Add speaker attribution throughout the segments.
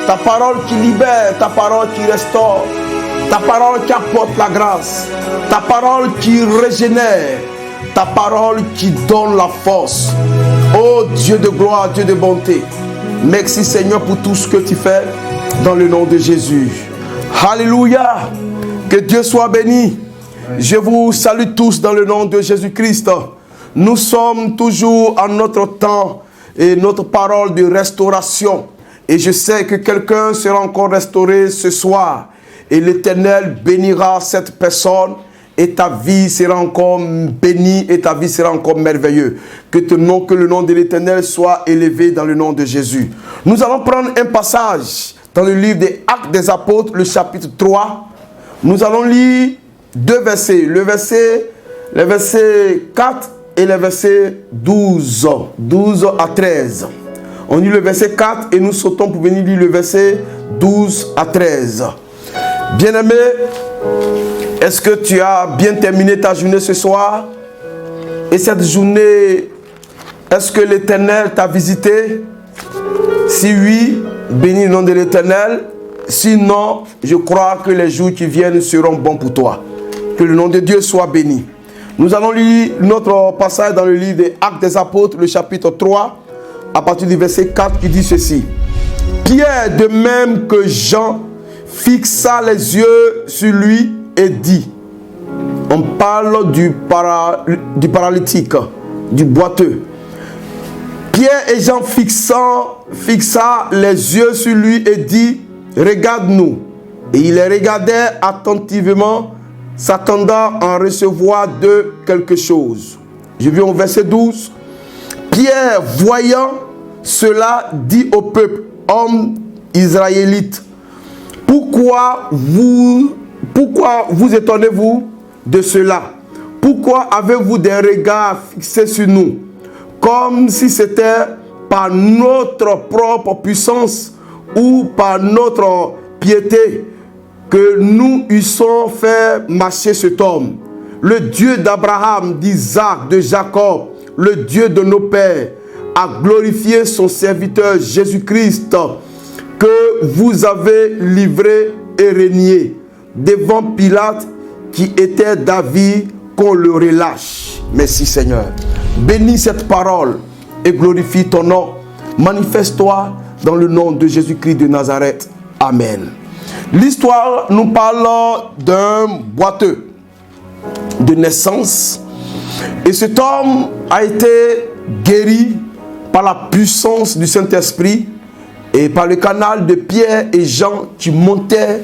Speaker 1: ta parole qui libère, ta parole qui restaure, ta parole qui apporte la grâce, ta parole qui régénère, ta parole qui donne la force. Oh Dieu de gloire, Dieu de bonté, merci Seigneur pour tout ce que tu fais dans le nom de Jésus. Alléluia, que Dieu soit béni. Je vous salue tous dans le nom de Jésus-Christ. Nous sommes toujours en notre temps et notre parole de restauration. Et je sais que quelqu'un sera encore restauré ce soir. Et l'Éternel bénira cette personne. Et ta vie sera encore bénie et ta vie sera encore merveilleuse. Que le nom de l'Éternel soit élevé dans le nom de Jésus. Nous allons prendre un passage dans le livre des Actes des Apôtres, le chapitre 3. Nous allons lire deux versets. Le verset 4 et le verset 12 à 13. On lit le verset 4 et nous sautons pour venir lire le verset 12 à 13. Bien-aimé, est-ce que tu as bien terminé ta journée ce soir? Et cette journée, est-ce que l'Éternel t'a visité? Si oui, bénis le nom de l'Éternel. Sinon, je crois que les jours qui viennent seront bons pour toi. Que le nom de Dieu soit béni. Nous allons lire notre passage dans le livre des Actes des Apôtres, le chapitre 3, à partir du verset 4 qui dit ceci. Pierre, de même que Jean, fixa les yeux sur lui et dit. On parle du paralytique, du boiteux. Pierre et Jean fixa les yeux sur lui et dit, regarde-nous. Et il les regardait attentivement, s'attendant à en recevoir de quelque chose. Je viens au verset 12. Pierre, voyant cela, dit au peuple, hommes israélites, pourquoi vous étonnez-vous de cela? Pourquoi avez-vous des regards fixés sur nous, comme si c'était par notre propre puissance ou par notre piété que nous eussions fait marcher cet homme? Le Dieu d'Abraham, d'Isaac, de Jacob, le Dieu de nos pères, a glorifié son serviteur Jésus-Christ, que vous avez livré et régné devant Pilate, qui était d'avis qu'on le relâche. Merci Seigneur. Bénis cette parole et glorifie ton nom. Manifeste-toi dans le nom de Jésus-Christ de Nazareth. Amen. L'histoire nous parle d'un boiteux de naissance. Et cet homme a été guéri par la puissance du Saint-Esprit et par le canal de Pierre et Jean qui montaient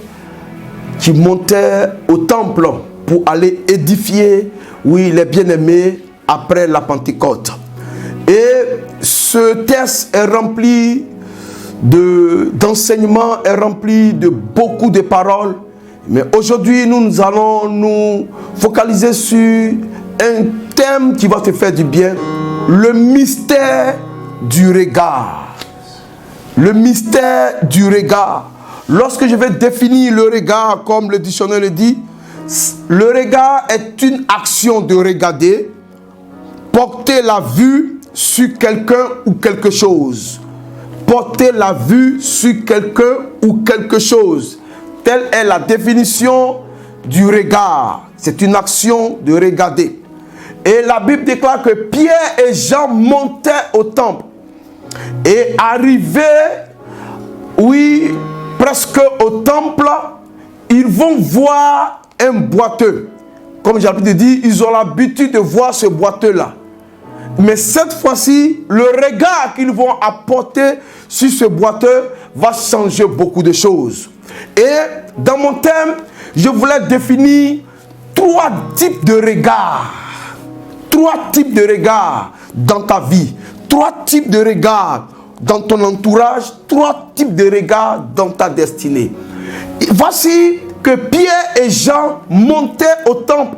Speaker 1: au temple pour aller édifier, oui, les bien-aimés après la Pentecôte. Et ce texte est rempli d'enseignements, est rempli de beaucoup de paroles. Mais aujourd'hui, nous allons nous focaliser sur un thème qui va te faire du bien. Le mystère du regard. Le mystère du regard. Lorsque je vais définir le regard, comme le dictionnaire le dit, le regard est une action de regarder, porter la vue sur quelqu'un ou quelque chose. Porter la vue sur quelqu'un ou quelque chose. Telle est la définition du regard. C'est une action de regarder. Et la Bible déclare que Pierre et Jean montaient au temple et arrivaient, oui, presque au temple, ils vont voir un boiteux. Comme j'ai l'habitude de dire, ils ont l'habitude de voir ce boiteux-là. Mais cette fois-ci, le regard qu'ils vont apporter sur ce boiteux va changer beaucoup de choses. Et dans mon thème, je voulais définir 3 types de regards. 3 types de regards dans ta vie. 3 types de regards dans ton entourage. 3 types de regards dans ta destinée. Voici que Pierre et Jean montaient au temple.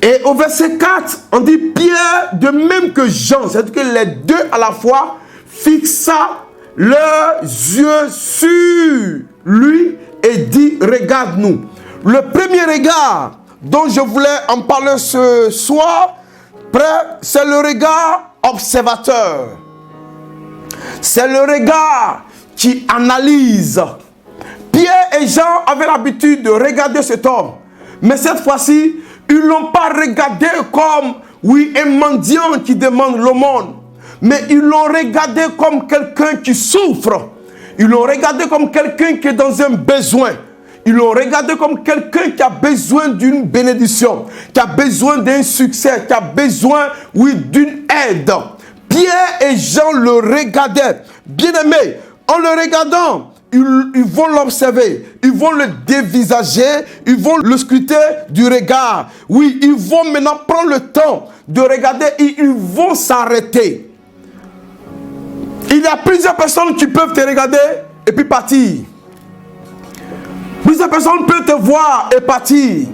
Speaker 1: Et au verset 4, on dit Pierre, de même que Jean, c'est-à-dire que les deux à la fois fixa leurs yeux sur lui et dit, regarde-nous. Le premier regard dont je voulais en parler ce soir, c'est le regard observateur. C'est le regard qui analyse. Pierre et Jean avaient l'habitude de regarder cet homme. Mais cette fois-ci, ils ne l'ont pas regardé comme, oui, un mendiant qui demande l'aumône. Mais ils l'ont regardé comme quelqu'un qui souffre. Ils l'ont regardé comme quelqu'un qui est dans un besoin. Ils l'ont regardé comme quelqu'un qui a besoin d'une bénédiction, qui a besoin d'un succès, qui a besoin, oui, d'une aide. Pierre et Jean le regardaient. Bien-aimés, en le regardant, ils vont l'observer, ils vont le dévisager, ils vont le scruter du regard. Oui, ils vont maintenant prendre le temps de regarder et ils vont s'arrêter. Il y a plusieurs personnes qui peuvent te regarder et puis partir. Plusieurs personnes peuvent te voir et partir.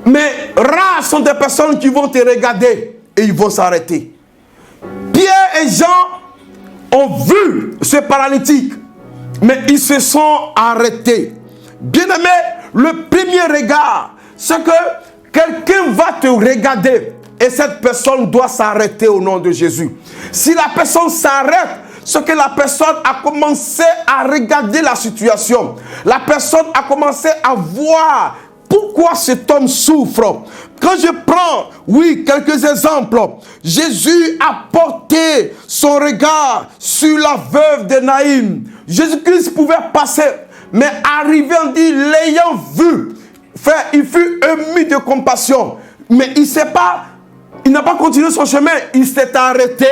Speaker 1: Mais rares sont des personnes qui vont te regarder et ils vont s'arrêter. Pierre et Jean ont vu ce paralytique, mais ils se sont arrêtés. Bien-aimé, le premier regard, c'est que quelqu'un va te regarder et cette personne doit s'arrêter au nom de Jésus. Si la personne s'arrête, c'est que la personne a commencé à regarder la situation. La personne a commencé à voir pourquoi cet homme souffre. Quand je prends, oui, quelques exemples, Jésus a porté son regard sur la veuve de Naïm. Jésus-Christ pouvait passer, mais arrivé, on dit, l'ayant vu, frère, il fut ému de compassion. Mais il n'a pas continué son chemin, il s'est arrêté.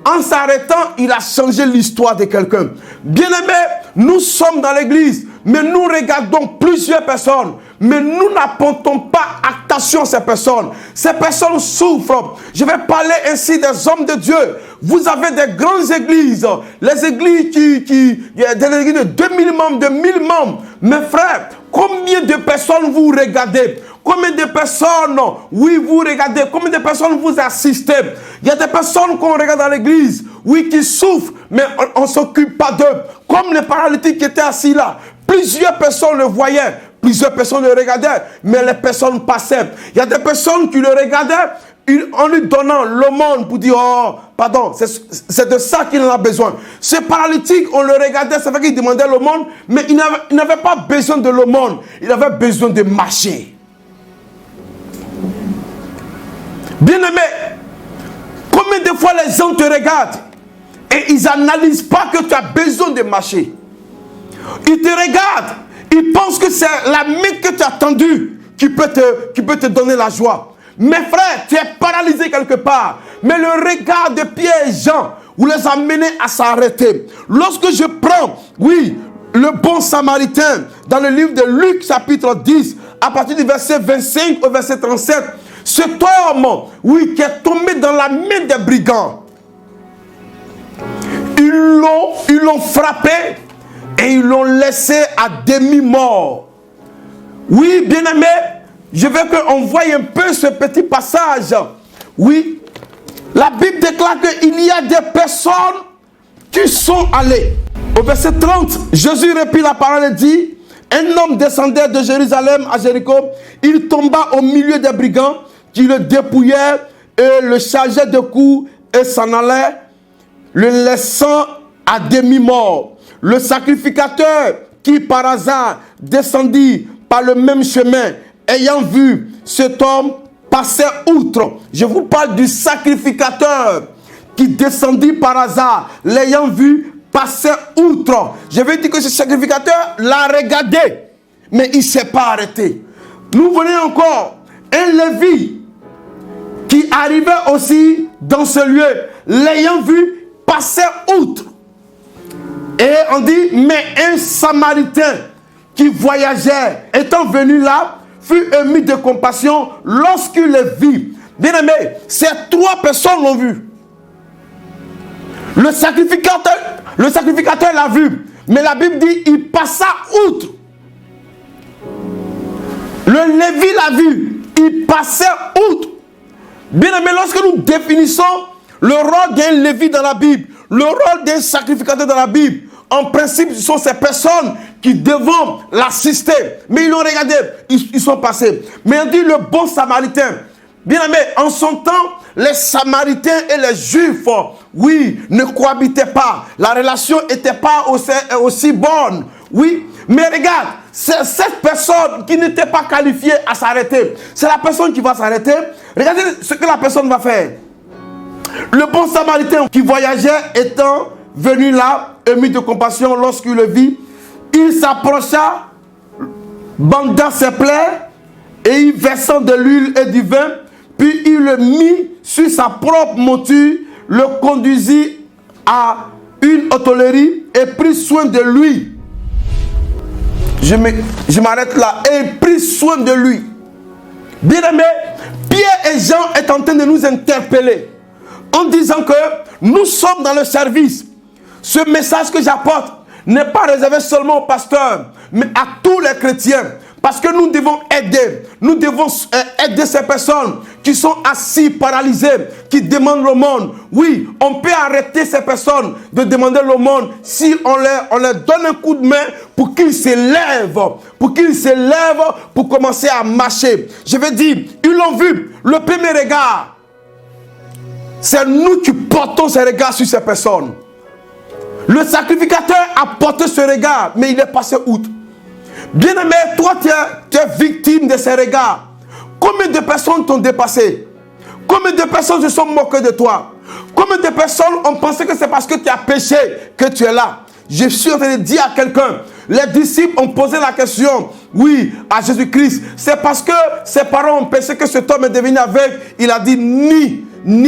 Speaker 1: En s'arrêtant, il a changé l'histoire de quelqu'un. Bien-aimés, nous sommes dans l'église, mais nous regardons plusieurs personnes, mais nous n'apportons pas attention à ces personnes. Ces personnes souffrent. Je vais parler ainsi des hommes de Dieu. Vous avez des grandes églises, les églises des églises de 2000 membres, de 1000 membres. Mes frères, combien de personnes vous regardez? Combien de personnes, oui, vous regardez? Combien de personnes vous assistez? Il y a des personnes qu'on regarde dans l'église, oui, qui souffrent, mais on ne s'occupe pas d'eux. Comme les paralytiques qui étaient assis là. Plusieurs personnes le voyaient, plusieurs personnes le regardaient, mais les personnes passaient. Il y a des personnes qui le regardaient en lui donnant l'aumône pour dire, oh, pardon, c'est de ça qu'il en a besoin. Ce paralytique, on le regardait, ça fait qu'il demandait l'aumône, mais il n'avait pas besoin de l'aumône, il avait besoin de marcher. Bien-aimé, combien de fois les gens te regardent et ils n'analysent pas que tu as besoin de marcher. Ils te regardent, ils pensent que c'est la main que tu as tendue qui peut te donner la joie. Mes frères, tu es paralysé quelque part. Mais le regard de Pierre et Jean vous les amenez à s'arrêter. Lorsque je prends, oui, le bon samaritain, dans le livre de Luc chapitre 10, à partir du verset 25 au verset 37, cet homme, oui, qui est tombé dans la main des brigands, ils l'ont frappé et ils l'ont laissé à demi-mort. Oui, bien-aimé, je veux qu'on voie un peu ce petit passage. Oui, la Bible déclare qu'il y a des personnes qui sont allées. Au verset 30, Jésus répit la parole et dit, un homme descendait de Jérusalem à Jéricho, il tomba au milieu des brigands qui le dépouillaient et le chargeaient de coups et s'en allait, le laissant à demi-mort. Le sacrificateur qui par hasard descendit par le même chemin, ayant vu cet homme passer outre. Je vous parle du sacrificateur qui descendit par hasard, l'ayant vu passer outre. Je veux dire que ce sacrificateur l'a regardé, mais il ne s'est pas arrêté. Nous venons encore, un Lévi qui arrivait aussi dans ce lieu, l'ayant vu passer outre. Et on dit, mais un Samaritain qui voyageait, étant venu là, fut ému de compassion lorsqu'il le vit. Bien aimé, ces trois personnes l'ont vu. Le sacrificateur l'a vu, mais la Bible dit, il passa outre. Le Lévi l'a vu, il passait outre. Bien aimé, lorsque nous définissons le rôle d'un Lévi dans la Bible, le rôle d'un sacrificateur dans la Bible, en principe, ce sont ces personnes qui devront l'assister. Mais ils l'ont regardé, ils sont passés. Mais on dit le bon samaritain, Bien-aimé, en son temps, les Samaritains et les Juifs, oui, ne cohabitaient pas. La relation n'était pas aussi bonne. Oui, mais regarde, c'est cette personne qui n'était pas qualifiée à s'arrêter. C'est la personne qui va s'arrêter. Regardez ce que la personne va faire. Le bon Samaritain qui voyageait étant venu là, ému de compassion lorsqu'il le vit, il s'approcha, banda ses plaies et y versant de l'huile et du vin, puis il le mit sur sa propre monture, le conduisit à une hôtellerie et prit soin de lui. Je m'arrête là. Et prit soin de lui. Bien-aimé, Pierre et Jean est en train de nous interpeller en disant que nous sommes dans le service. Ce message que j'apporte n'est pas réservé seulement aux pasteurs, mais à tous les chrétiens. Parce que nous devons aider ces personnes qui sont assises, paralysées, qui demandent l'aumône. Oui, on peut arrêter ces personnes de demander l'aumône si on leur donne un coup de main pour qu'ils s'élèvent, pour commencer à marcher. Je veux dire, ils l'ont vu, le premier regard. C'est nous qui portons ce regard sur ces personnes. Le sacrificateur a porté ce regard, mais il est passé outre. Bien-aimé, toi, tu es victime de ces regards. Combien de personnes t'ont dépassé? Combien de personnes se sont moquées de toi? Combien de personnes ont pensé que c'est parce que tu as péché que tu es là? Je suis en train de dire à quelqu'un, les disciples ont posé la question, oui, à Jésus-Christ. C'est parce que ses parents ont péché que cet homme est devenu aveugle. Il a dit ni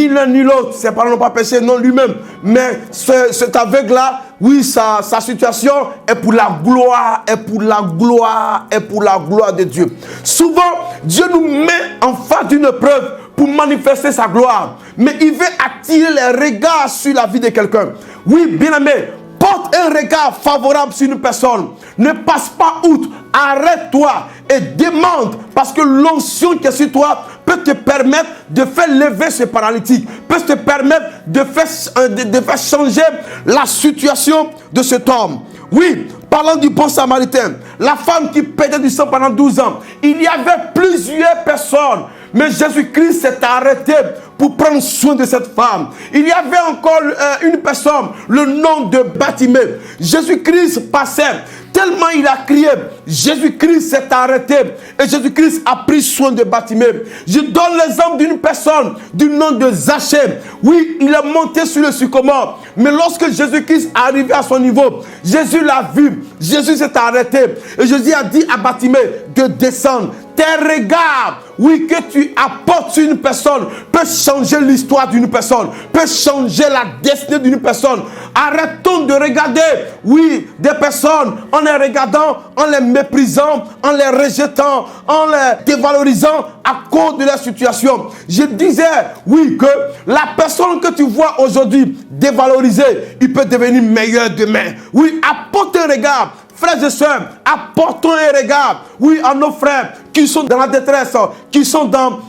Speaker 1: l'un ni l'autre. Ses parents n'ont pas péché, non lui-même. Mais cet aveugle-là, oui, sa situation est pour la gloire, pour la gloire de Dieu. Souvent, Dieu nous met en face d'une preuve pour manifester sa gloire. Mais il veut attirer les regards sur la vie de quelqu'un. Oui, bien-aimé, porte un regard favorable sur une personne. Ne passe pas outre. Arrête-toi et demande, parce que l'onction qui est sur toi peut te permettre de faire lever ce paralytique, peut te permettre de faire changer la situation de cet homme. Oui, parlant du bon Samaritain, la femme qui perdait du sang pendant 12 ans, il y avait plusieurs personnes, mais Jésus-Christ s'est arrêté pour prendre soin de cette femme. Il y avait encore une personne, le nom de Bartimée. Jésus-Christ passait. Tellement il a crié, Jésus-Christ s'est arrêté et Jésus-Christ a pris soin de Bartimée. Je donne l'exemple d'une personne du nom de Zachée. Oui, il est monté sur le sycomore, mais lorsque Jésus-Christ est arrivé à son niveau, Jésus l'a vu, Jésus s'est arrêté et Jésus a dit à Bartimée de descendre. Tes regards, oui, que tu apportes sur une personne peut changer l'histoire d'une personne, peut changer la destinée d'une personne. Arrêtons de regarder, oui, des personnes en les regardant, en les méprisant, en les rejetant, en les dévalorisant à cause de leur situation. Je disais, oui, que la personne que tu vois aujourd'hui dévalorisée, il peut devenir meilleur demain. Oui, apporte un regard. Frères et sœurs, apportons un regard, oui, à nos frères qui sont dans la détresse, qui sont dans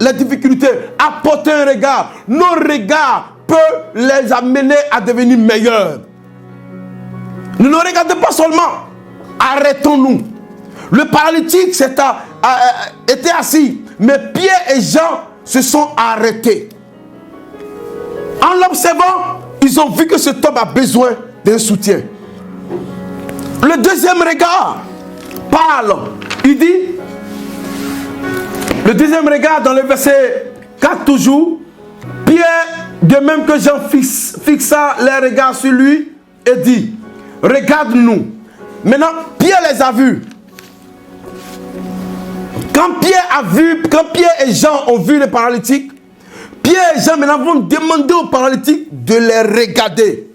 Speaker 1: les difficultés. Apportez un regard. Nos regards peuvent les amener à devenir meilleurs. Ne nous regardez pas seulement. Arrêtons-nous. Le paralytique était assis, mais Pierre et Jean se sont arrêtés. En l'observant, ils ont vu que cet homme a besoin d'un soutien. Le deuxième regard parle. Il dit, le deuxième regard dans le verset 4 toujours, Pierre, de même que Jean fixa les regards sur lui et dit, regarde-nous. Maintenant, Pierre les a vus. Quand Pierre et Jean ont vu les paralytiques, Pierre et Jean maintenant vont demander aux paralytiques de les regarder.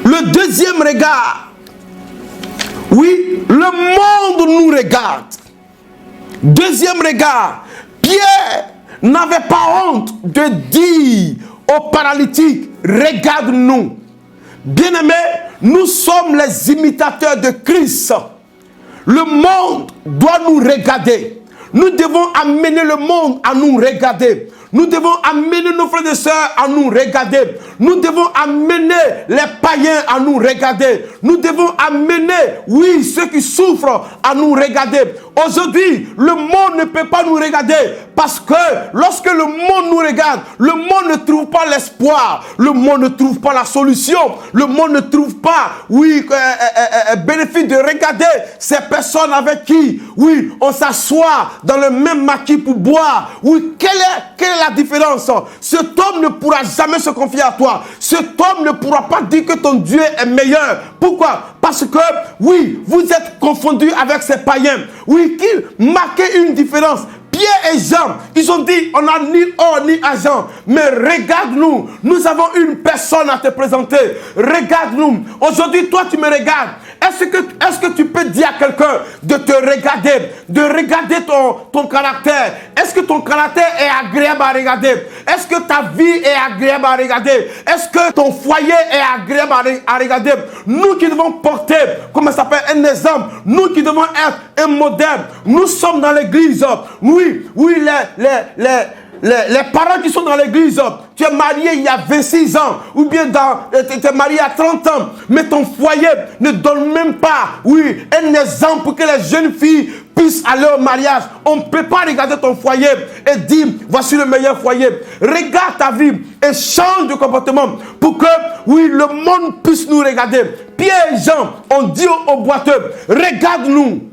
Speaker 1: Le deuxième regard, oui, le monde nous regarde. Deuxième regard, Pierre n'avait pas honte de dire aux paralytiques, regarde-nous. Bien-aimés, nous sommes les imitateurs de Christ. Le monde doit nous regarder. Nous devons amener le monde à nous regarder. Nous devons amener nos frères et sœurs à nous regarder. Nous devons amener les païens à nous regarder. Nous devons amener, oui, ceux qui souffrent à nous regarder. Aujourd'hui, le monde ne peut pas nous regarder Parce que lorsque le monde nous regarde, le monde ne trouve pas l'espoir, le monde ne trouve pas la solution, le monde ne trouve pas, bénéfice de regarder ces personnes avec qui, on s'assoit dans le même maquis pour boire. Oui, quelle est la différence? Cet homme ne pourra jamais se confier à toi. Cet homme ne pourra pas dire que ton Dieu est meilleur. Pourquoi? Parce que, vous êtes confondus avec ces païens. Qui marquaient une différence. Pierre et Jean, ils ont dit, on n'a ni or ni argent, mais regarde-nous, nous avons une personne à te présenter. Regarde-nous. Aujourd'hui, toi, tu me regardes. Est-ce que tu peux dire à quelqu'un de te regarder ton caractère? Est-ce que ton caractère est agréable à regarder? Est-ce que ta vie est agréable à regarder? Est-ce que ton foyer est agréable à regarder? Nous qui devons porter, comment ça s'appelle, un exemple, nous qui devons être un modèle, nous sommes dans l'église. Les parents qui sont dans l'église, tu es marié il y a 26 ans, ou bien tu es marié à 30 ans, mais ton foyer ne donne même pas, un exemple pour que les jeunes filles puissent aller au mariage. On ne peut pas regarder ton foyer et dire, voici le meilleur foyer. Regarde ta vie et change de comportement pour que, le monde puisse nous regarder. Pierre et Jean ont dit aux boiteux, regarde-nous.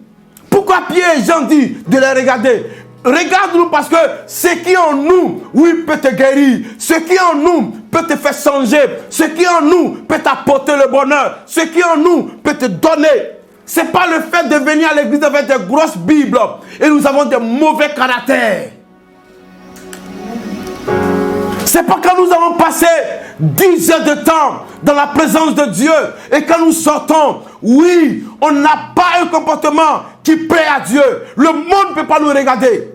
Speaker 1: Pourquoi Pierre et Jean disent de les regarder? Regarde-nous parce que ce qui est en nous, peut te guérir. Ce qui est en nous peut te faire changer. Ce qui est en nous peut t'apporter le bonheur. Ce qui est en nous peut te donner. Ce n'est pas le fait de venir à l'église avec des grosses Bibles et nous avons des mauvais caractères. C'est pas quand nous allons passer 10 heures de temps dans la présence de Dieu et quand nous sortons, on n'a pas un comportement qui plaît à Dieu. Le monde ne peut pas nous regarder.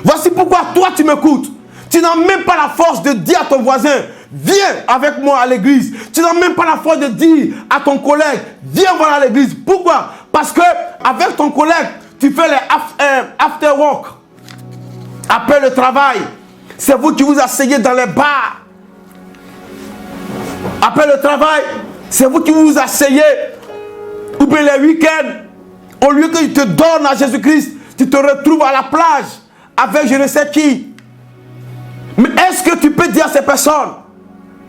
Speaker 1: Voici pourquoi toi tu m'écoutes. Tu n'as même pas la force de dire à ton voisin, viens avec moi à l'église. Tu n'as même pas la force de dire à ton collègue, viens voir à l'église. Pourquoi? Parce que avec ton collègue, tu fais les after work. Après le travail, c'est vous qui vous asseyez dans les bars. Après le travail, c'est vous qui vous asseyez. Ou bien les week-ends, au lieu que tu te donnes à Jésus-Christ, tu te retrouves à la plage avec je ne sais qui. Mais est-ce que tu peux dire à ces personnes,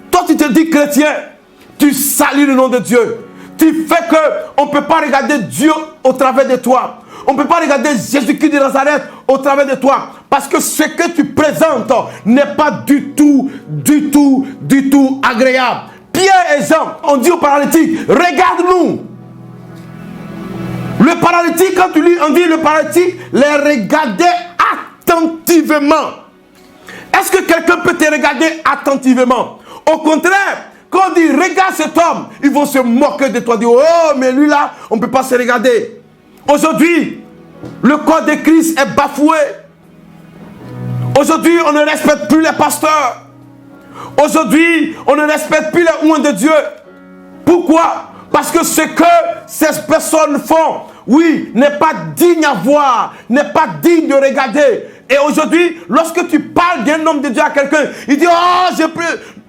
Speaker 1: toi tu te dis chrétien, tu salis le nom de Dieu. Tu fais qu'on ne peut pas regarder Dieu au travers de toi. On ne peut pas regarder Jésus-Christ de Nazareth au travers de toi. Parce que ce que tu présentes n'est pas du tout agréable. Pierre et Jean ont dit au paralytique, regarde-nous. Le paralytique, quand tu lis, on dit le paralytique les regardait attentivement. Est-ce que quelqu'un peut te regarder attentivement? Au contraire, quand on dit regarde cet homme, ils vont se moquer de toi, dire oh mais lui là, on ne peut pas se regarder. Aujourd'hui, le corps de Christ est bafoué. Aujourd'hui, on ne respecte plus les pasteurs. Aujourd'hui, on ne respecte plus les oins de Dieu. Pourquoi? Parce que ce que ces personnes font, n'est pas digne à voir, n'est pas digne de regarder. Et aujourd'hui, lorsque tu parles d'un homme de Dieu à quelqu'un, il dit oh,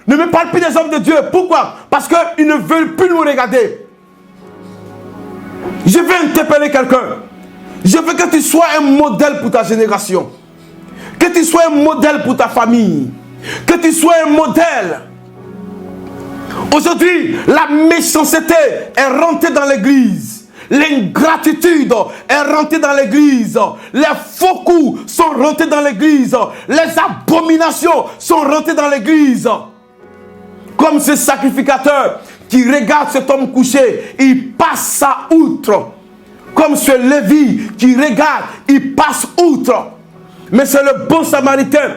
Speaker 1: ne me parle plus des hommes de Dieu. Pourquoi? Parce qu'ils ne veulent plus nous regarder. Je vais interpeller quelqu'un. Je veux que tu sois un modèle pour ta génération. Que tu sois un modèle pour ta famille. Que tu sois un modèle. Aujourd'hui, la méchanceté est rentrée dans l'église. L'ingratitude est rentrée dans l'église. Les faux coups sont rentrés dans l'église. Les abominations sont rentrées dans l'église. Comme ce sacrificateur qui regarde cet homme couché, il passe à outre. Comme ce Lévi qui regarde, il passe outre. Mais c'est le bon samaritain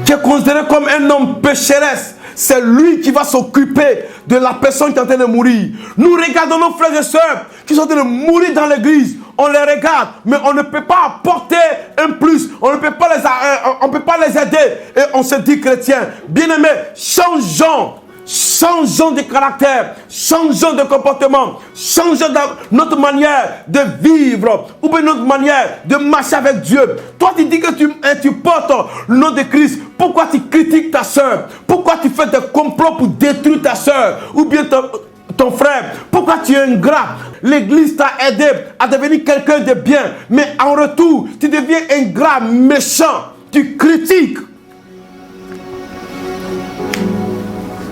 Speaker 1: qui est considéré comme un homme pécheresse. C'est lui qui va s'occuper de la personne qui est en train de mourir. Nous regardons nos frères et sœurs qui sont en train de mourir dans l'église. On les regarde, mais on ne peut pas apporter un plus. On ne peut pas les aider. Et on se dit chrétien. Bien-aimés, changeons de caractère, changeons de comportement, changeons notre manière de vivre ou bien notre manière de marcher avec Dieu. Toi, tu dis que tu portes le nom de Christ. Pourquoi tu critiques ta soeur? Pourquoi tu fais des complots pour détruire ta soeur ou bien ton frère? Pourquoi tu es ingrat? l'église t'a aidé à devenir quelqu'un de bien. Mais en retour, tu deviens ingrat, méchant. Tu critiques.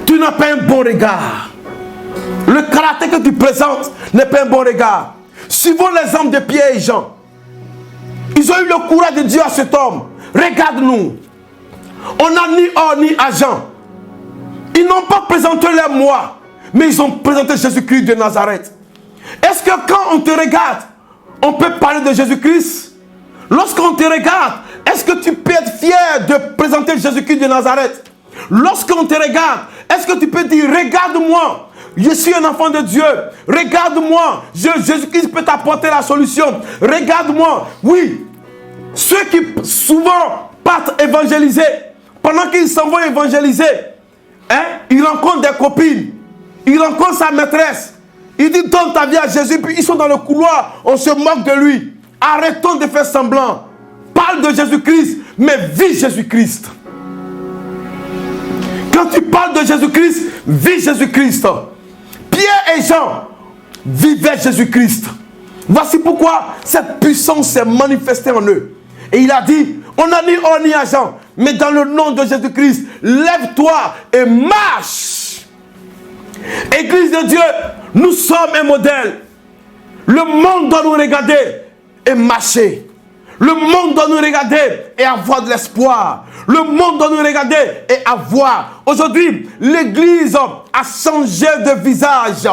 Speaker 1: Tu n'as pas un bon regard. Le caractère que tu présentes n'est pas un bon regard. Suivons l'exemple de Pierre et Jean. Ils ont eu le courage de dire à cet homme, regarde-nous. On n'a ni or ni argent. Ils n'ont pas présenté leur moi, mais ils ont présenté Jésus-Christ de Nazareth. Est-ce que quand on te regarde, on peut parler de Jésus-Christ? Lorsqu'on te regarde, est-ce que tu peux être fier de présenter Jésus-Christ de Nazareth? Lorsqu'on te regarde, est-ce que tu peux dire, regarde-moi, je suis un enfant de Dieu. Regarde-moi, Jésus-Christ peut t'apporter la solution. Regarde-moi, oui. Ceux qui souvent partent évangéliser, pendant qu'ils s'en vont évangéliser, ils rencontrent des copines, ils rencontrent sa maîtresse. Il dit, donne ta vie à Jésus, puis ils sont dans le couloir, on se moque de lui. Arrêtons de faire semblant. Parle de Jésus-Christ, mais vis Jésus-Christ. Quand tu parles de Jésus-Christ, vis Jésus-Christ. Pierre et Jean vivaient Jésus-Christ. Voici pourquoi cette puissance s'est manifestée en eux. Et il a dit, on n'a ni or ni argent, mais dans le nom de Jésus-Christ, lève-toi et marche. Église de Dieu, nous sommes un modèle. Le monde doit nous regarder et marcher. Le monde doit nous regarder et avoir de l'espoir. Le monde doit nous regarder et avoir. Aujourd'hui, l'église a changé de visage.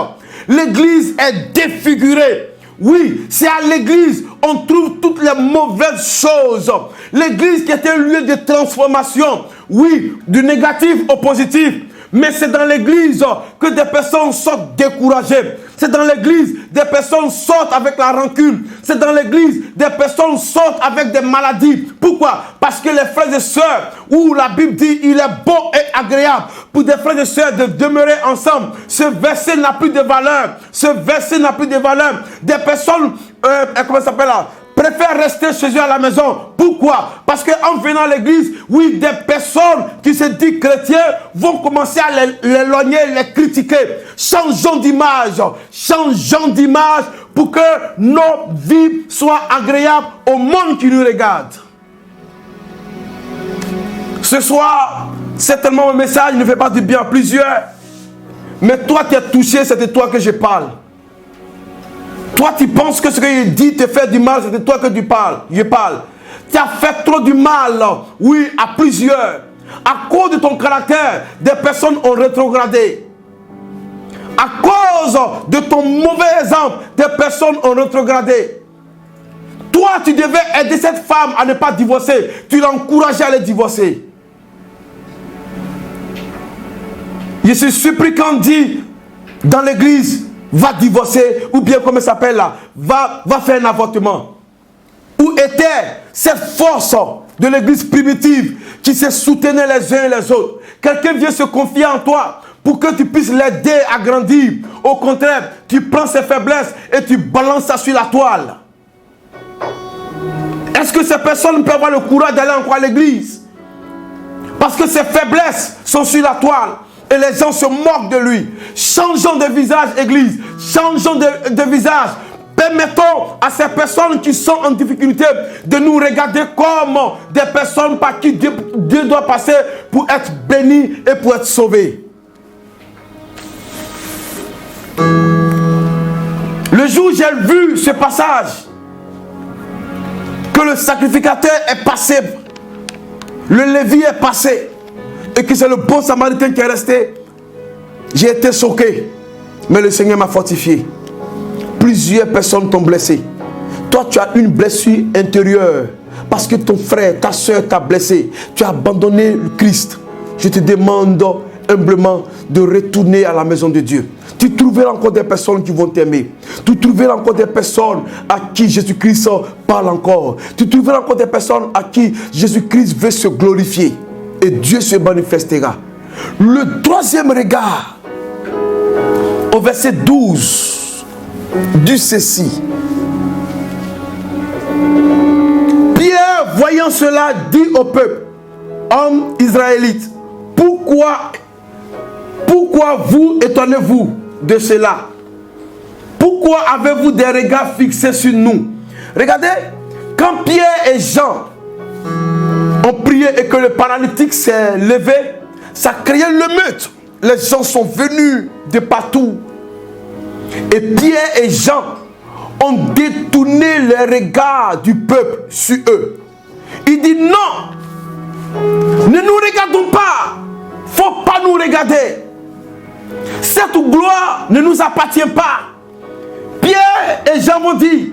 Speaker 1: L'église est défigurée. Oui, c'est à l'église on trouve toutes les mauvaises choses. L'église qui était un lieu de transformation. Oui, du négatif au positif. Mais c'est dans l'église que des personnes sortent découragées. C'est dans l'église des personnes sortent avec la rancune. C'est dans l'église des personnes sortent avec des maladies. Pourquoi? Parce que les frères et sœurs, où la Bible dit il est bon et agréable pour des frères et sœurs de demeurer ensemble. Ce verset n'a plus de valeur. Ce verset n'a plus de valeur. Des personnes, comment ça s'appelle là? Préfèrent rester chez eux à la maison. Pourquoi? Parce qu'en venant à l'église, oui, des personnes qui se disent chrétiens vont commencer à l'éloigner, les critiquer. Changeons d'image. Changeons d'image pour que nos vies soient agréables au monde qui nous regarde. Ce soir, certainement mon message ne fait pas du bien à plusieurs. Mais toi qui es touché, c'est de toi que je parle. Toi, tu penses que ce qu'il dit te fait du mal, c'est de toi que tu parles. Je parle. Tu as fait trop du mal, oui, à plusieurs. À cause de ton caractère, des personnes ont rétrogradé. À cause de ton mauvais exemple, des personnes ont rétrogradé. Toi, tu devais aider cette femme à ne pas divorcer. Tu l'as encouragée à aller divorcer. Je suis surpris quand on dit dans l'église, va divorcer, ou bien comment ça s'appelle là, va faire un avortement. Où était cette force de l'église primitive qui se soutenait les uns et les autres? Quelqu'un vient se confier en toi pour que tu puisses l'aider à grandir. Au contraire, tu prends ses faiblesses et tu balances ça sur la toile. Est-ce que ces personnes peuvent avoir le courage d'aller encore à l'église? Parce que ses faiblesses sont sur la toile. Et les gens se moquent de lui. Changeons de visage, église. Changeons de visage. Permettons à ces personnes qui sont en difficulté de nous regarder comme des personnes par qui Dieu doit passer pour être béni et pour être sauvé. Le jour où j'ai vu ce passage, que le sacrificateur est passé, le Lévi est passé, et que c'est le bon samaritain qui est resté, j'ai été choqué. Mais le Seigneur m'a fortifié. Plusieurs personnes t'ont blessé. Toi, tu as une blessure intérieure. Parce que ton frère, ta soeur t'a blessé. Tu as abandonné le Christ. Je te demande humblement de retourner à la maison de Dieu. Tu trouveras encore des personnes qui vont t'aimer. Tu trouveras encore des personnes à qui Jésus-Christ parle encore. Tu trouveras encore des personnes à qui Jésus-Christ veut se glorifier. Et Dieu se manifestera. Le troisième regard, au verset 12, dit ceci. Pierre, voyant cela, dit au peuple, hommes israélites, pourquoi vous étonnez-vous de cela? pourquoi avez-vous des regards fixés sur nous? Regardez, quand Pierre et Jean ont prié et que le paralytique s'est levé, ça créait l'émeute. Les gens sont venus de partout. Et Pierre et Jean ont détourné les regards du peuple sur eux. Il dit non, ne nous regardons pas. Il ne faut pas nous regarder. Cette gloire ne nous appartient pas. Pierre et Jean m'ont dit,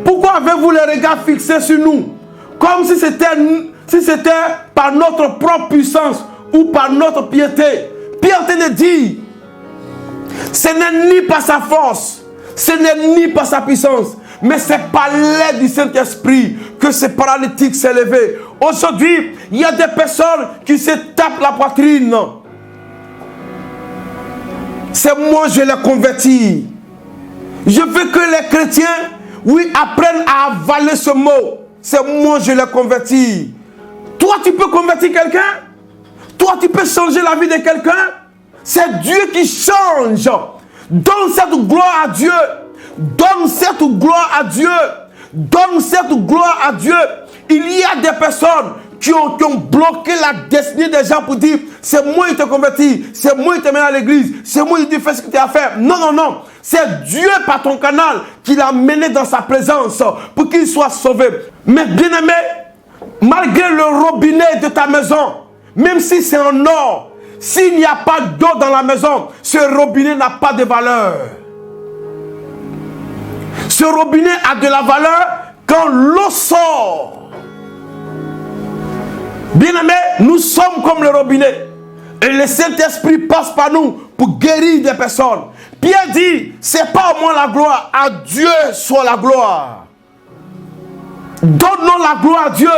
Speaker 1: pourquoi avez-vous les regards fixés sur nous? Comme si c'était par notre propre puissance ou par notre piété. Pierre tenait de dire, ce n'est ni par sa force, ce n'est ni par sa puissance, mais c'est par l'aide du Saint-Esprit que ce paralytique s'est levé. Aujourd'hui, il y a des personnes qui se tapent la poitrine. C'est moi, je les convertis. Je veux que les chrétiens, oui, apprennent à avaler ce mot. C'est moi, je les convertis. Toi, tu peux convertir quelqu'un? Toi, tu peux changer la vie de quelqu'un? C'est Dieu qui change. Donne cette gloire à Dieu. Donne cette gloire à Dieu. Donne cette gloire à Dieu. Il y a des personnes qui ont bloqué la destinée des gens pour dire, c'est moi qui te convertis, c'est moi qui te mets à l'église, c'est moi qui te fais ce que tu as à faire. Non, non, non. C'est Dieu par ton canal qui l'a mené dans sa présence pour qu'il soit sauvé. Mais bien aimé, malgré le robinet de ta maison, même si c'est en or, s'il n'y a pas d'eau dans la maison, ce robinet n'a pas de valeur. Ce robinet a de la valeur quand l'eau sort. Bien-aimés, nous sommes comme le robinet. Et le Saint-Esprit passe par nous pour guérir des personnes. Pierre dit, c'est pas à moi la gloire, à Dieu soit la gloire. Donne-nous la gloire à Dieu.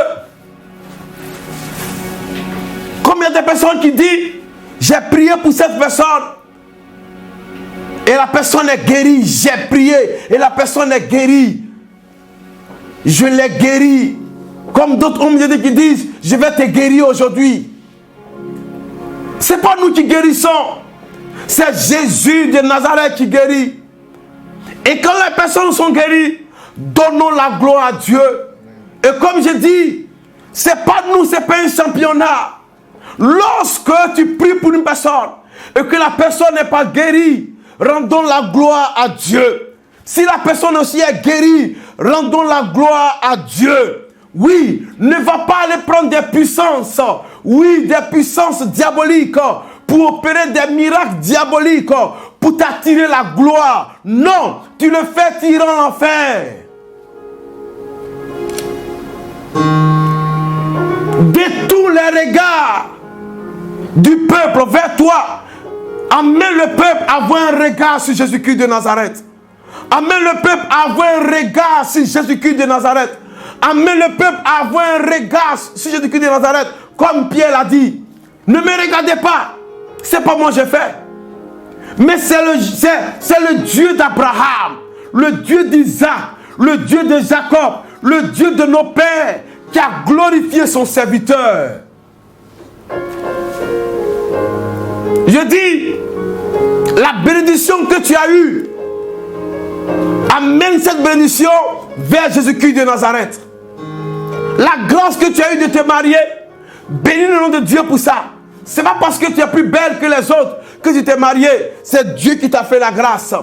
Speaker 1: Comme il y a des personnes qui disent, j'ai prié pour cette personne et la personne est guérie. J'ai prié et la personne est guérie. Je l'ai guérie. Comme d'autres hommes qui disent, je vais te guérir aujourd'hui. Ce n'est pas nous qui guérissons. C'est Jésus de Nazareth qui guérit. Et quand les personnes sont guéries, donnons la gloire à Dieu. Et comme je dis, ce n'est pas nous, ce n'est pas un championnat. Lorsque tu pries pour une personne et que la personne n'est pas guérie, rendons la gloire à Dieu. Si la personne aussi est guérie, rendons la gloire à Dieu. Oui, ne va pas aller prendre des puissances, oui, des puissances diaboliques pour opérer des miracles diaboliques, pour t'attirer la gloire. Non, tu le fais tirer en enfer. Détourne les regards du peuple vers toi. Amène le peuple à avoir un regard sur Jésus-Christ de Nazareth. Amène le peuple à avoir un regard sur Jésus-Christ de Nazareth. Amène le peuple à avoir un regard sur Jésus-Christ de Nazareth. Comme Pierre l'a dit. Ne me regardez pas. C'est pas moi que j'ai fait. Mais c'est le Dieu d'Abraham, le Dieu d'Isaac, le Dieu de Jacob, le Dieu de nos pères qui a glorifié son serviteur. Je dis, la bénédiction que tu as eue, amène cette bénédiction vers Jésus-Christ de Nazareth. La grâce que tu as eue de te marier, bénis le nom de Dieu pour ça. Ce n'est pas parce que tu es plus belle que les autres que tu t'es marié. C'est Dieu qui t'a fait la grâce.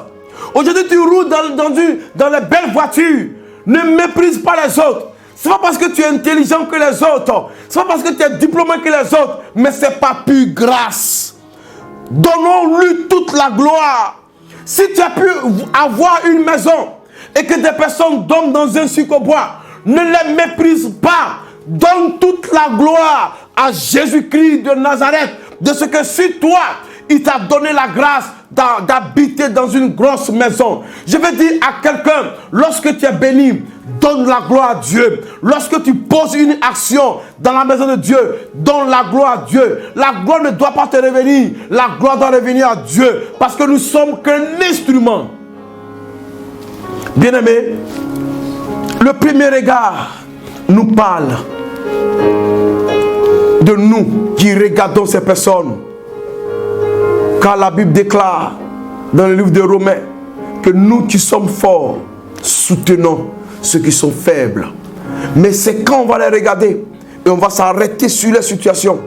Speaker 1: Aujourd'hui, tu roules dans les belles voitures. Ne méprise pas les autres. Ce n'est pas parce que tu es intelligent que les autres. Ce n'est pas parce que tu es diplômé que les autres. Mais ce n'est pas plus grâce. Donnons-lui toute la gloire. Si tu as pu avoir une maison et que des personnes dorment dans un sucre au bois, ne les méprise pas. Donne toute la gloire à Jésus-Christ de Nazareth, de ce que sur toi, il t'a donné la grâce d'habiter dans une grosse maison. Je veux dire à quelqu'un, lorsque tu es béni, donne la gloire à Dieu. Lorsque tu poses une action dans la maison de Dieu, donne la gloire à Dieu. La gloire ne doit pas te revenir, la gloire doit revenir à Dieu, parce que nous sommes qu'un instrument. Bien-aimé, le premier regard nous parle de nous qui regardons ces personnes. Car la Bible déclare dans le livre de Romains que nous qui sommes forts, soutenons ceux qui sont faibles. Mais c'est quand on va les regarder et on va s'arrêter sur les situations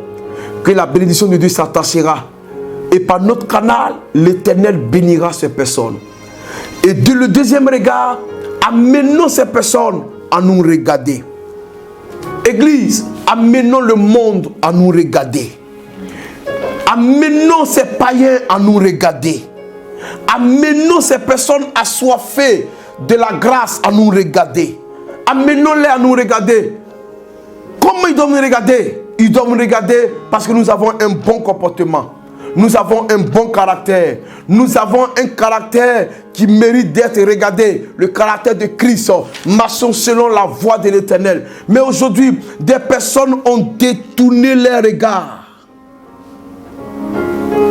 Speaker 1: que la bénédiction de Dieu s'attachera. Et par notre canal, l'Éternel bénira ces personnes. Et de le deuxième regard, amenons ces personnes à nous regarder. Église, amenons le monde à nous regarder. Amenons ces païens à nous regarder. Amenons ces personnes assoiffées de la grâce à nous regarder. Amenons-les à nous regarder. Comment ils doivent nous regarder? Ils doivent nous regarder parce que nous avons un bon comportement. Nous avons un bon caractère. Nous avons un caractère qui mérite d'être regardé. Le caractère de Christ. Marchons selon la voie de l'Éternel. Mais aujourd'hui, des personnes ont détourné leurs regards.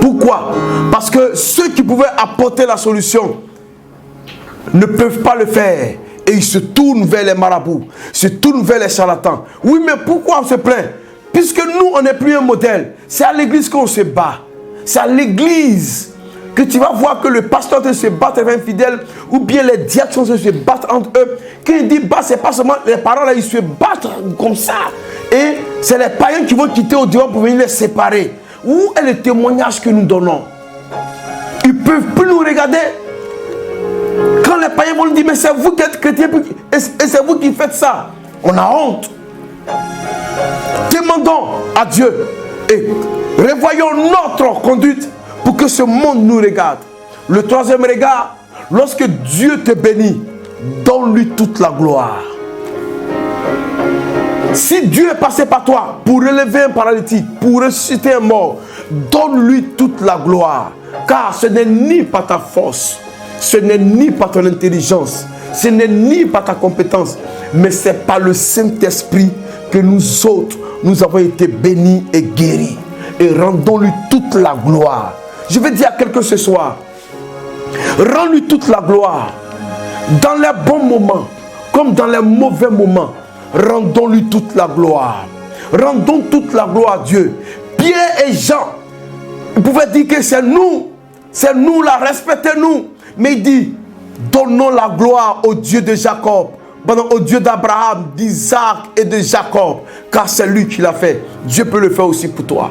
Speaker 1: Pourquoi? Parce que ceux qui pouvaient apporter la solution ne peuvent pas le faire. Et ils se tournent vers les marabouts. Se tournent vers les charlatans. Oui, mais pourquoi on se plaint? Puisque nous, on n'est plus un modèle. C'est à l'église qu'on se bat. C'est à l'église que tu vas voir que le pasteur se bat avec un fidèle ou bien les diacres se battent entre eux. Quand il dit bat, c'est pas seulement les parents là, ils se battent comme ça. Et c'est les païens qui vont quitter au dehors pour venir les séparer. Où est le témoignage que nous donnons? Ils ne peuvent plus nous regarder. Quand les païens vont nous dire, mais c'est vous qui êtes chrétiens et c'est vous qui faites ça. On a honte. Demandons à Dieu et revoyons notre conduite pour que ce monde nous regarde. Le troisième regard, lorsque Dieu te bénit, donne-lui toute la gloire. Si Dieu est passé par toi pour relever un paralytique, pour ressusciter un mort, donne-lui toute la gloire. Car ce n'est ni par ta force, ce n'est ni par ton intelligence, ce n'est ni par ta compétence, mais c'est par le Saint-Esprit que nous autres, nous avons été bénis et guéris. Et rendons-lui toute la gloire. Je vais dire à quelqu'un ce soir, rends-lui toute la gloire. Dans les bons moments, comme dans les mauvais moments, rendons-lui toute la gloire. Rendons toute la gloire à Dieu. Pierre et Jean, ils pouvaient dire que c'est nous là, respectez-nous. Mais il dit, donnons la gloire au Dieu de Jacob, au Dieu d'Abraham, d'Isaac et de Jacob, car c'est lui qui l'a fait. Dieu peut le faire aussi pour toi.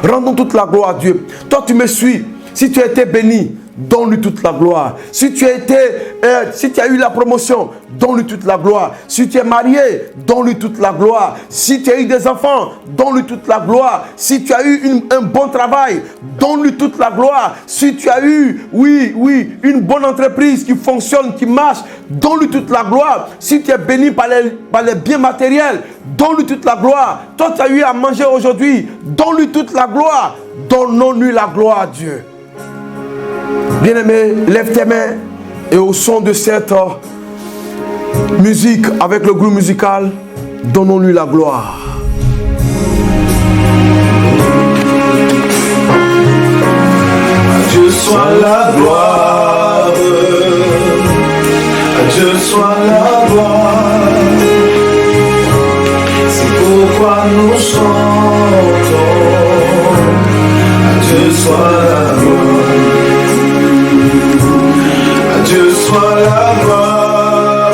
Speaker 1: Rendons toute la gloire à Dieu. Toi, tu me suis. Si tu as été béni, donne-lui toute la gloire. Si tu as eu la promotion, donne-lui toute la gloire. Si tu es marié, donne-lui toute la gloire. Si tu as eu des enfants, donne-lui toute la gloire. Si tu as eu un bon travail, donne-lui toute la gloire. Si tu as eu, une bonne entreprise qui fonctionne, qui marche, donne-lui toute la gloire. Si tu es béni par les biens matériels, donne-lui toute la gloire. Toi, tu as eu à manger aujourd'hui, donne-lui toute la gloire. Donnons-lui la gloire à Dieu. Bien-aimé, lève tes mains et au son de cette musique avec le groupe musical, donnons-lui la gloire.
Speaker 2: À Dieu soit la gloire, à Dieu soit la gloire, c'est pourquoi nous chantons, à Dieu soit la gloire. Dieu soit la gloire,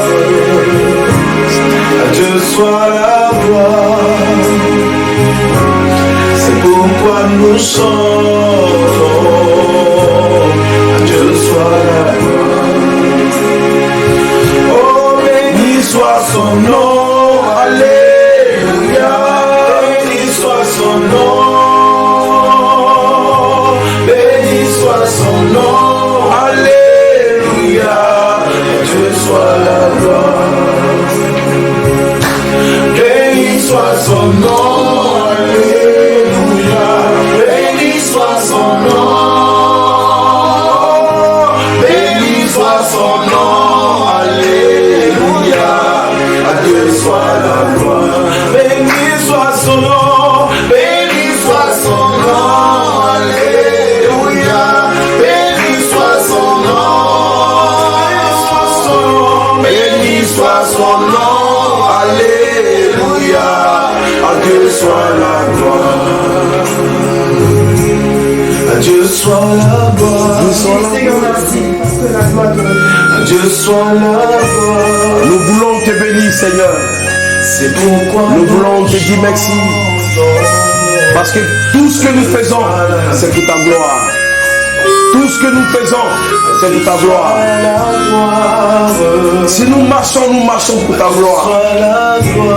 Speaker 2: à Dieu soit la gloire, c'est pourquoi nous chantons, à Dieu soit la gloire. Oh, béni soit son nom, alléluia, béni soit son nom, béni soit son nom, alléluia. Dieu soit la gloire, béni soit son nom, alléluia, béni soit son nom, béni soit son nom, alléluia, à Dieu soit la gloire, béni soit son nom, béni soit son nom, alléluia, béni soit son nom. Béni soit son nom, alléluia, à Dieu soit la gloire, à Dieu soit la gloire.
Speaker 3: Seigneur, merci parce que la gloire
Speaker 2: À Dieu soit la gloire.
Speaker 1: Nous voulons te bénir, Seigneur.
Speaker 2: C'est pourquoi
Speaker 1: Nous voulons te dire merci. Parce que tout ce que nous faisons, c'est pour ta gloire. Tout ce que nous faisons, c'est pour ta gloire. Si nous marchons pour ta gloire.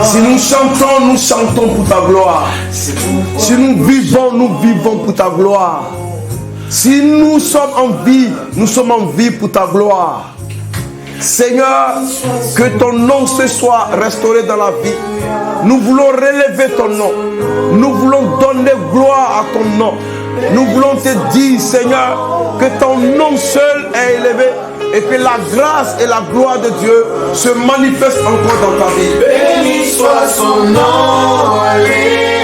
Speaker 1: Si nous chantons pour ta gloire. Si nous vivons pour ta gloire. Si nous sommes en vie, nous sommes en vie pour ta gloire. Seigneur, que ton nom ce soit restauré dans la vie. Nous voulons relever ton nom. Nous voulons donner gloire à ton nom. Nous voulons te dire, Seigneur, que ton nom seul est élevé et que la grâce et la gloire de Dieu se manifestent encore dans ta vie.
Speaker 2: Béni soit son nom, alléluia.